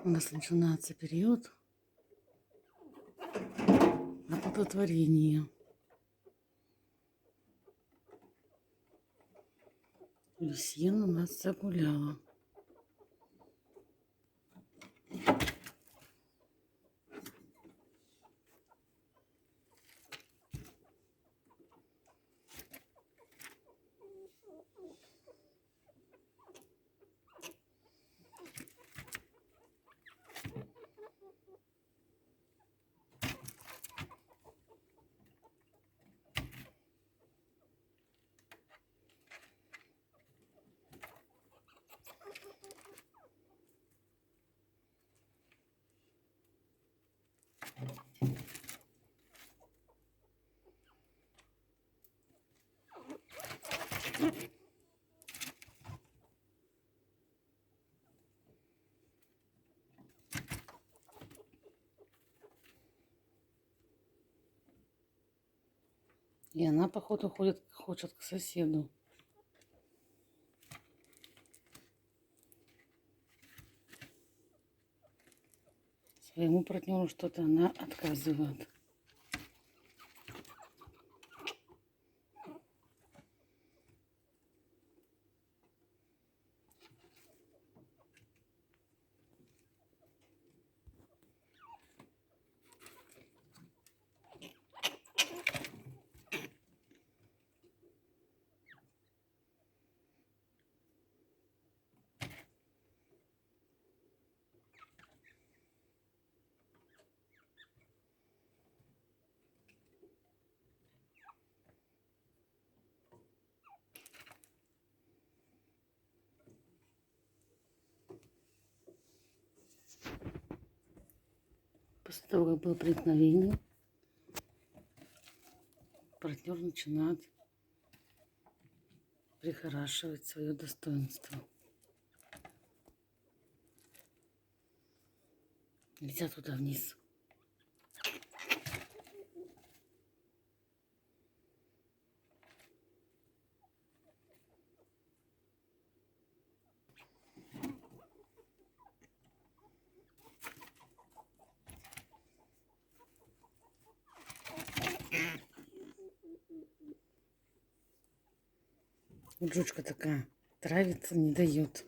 У нас начинается период оплодотворения. Люсьен у нас загуляла. И она, походу, хочет к соседу. Своему партнеру что-то она отказывает. После того, как было проникновение, партнер начинает прихорашивать свое достоинство. Нельзя туда вниз. Вот жучка такая, травится, не дает.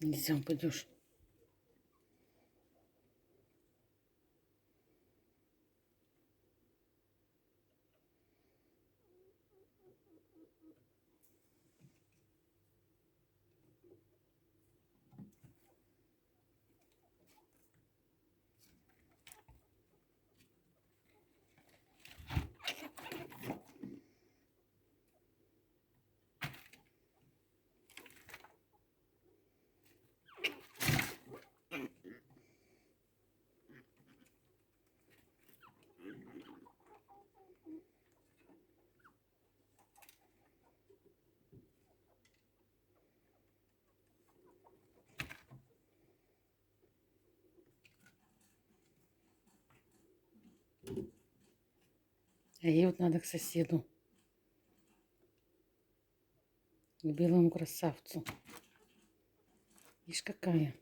Нельзя, упадешь. А ей вот надо к соседу, к белому красавцу. Видишь, какая.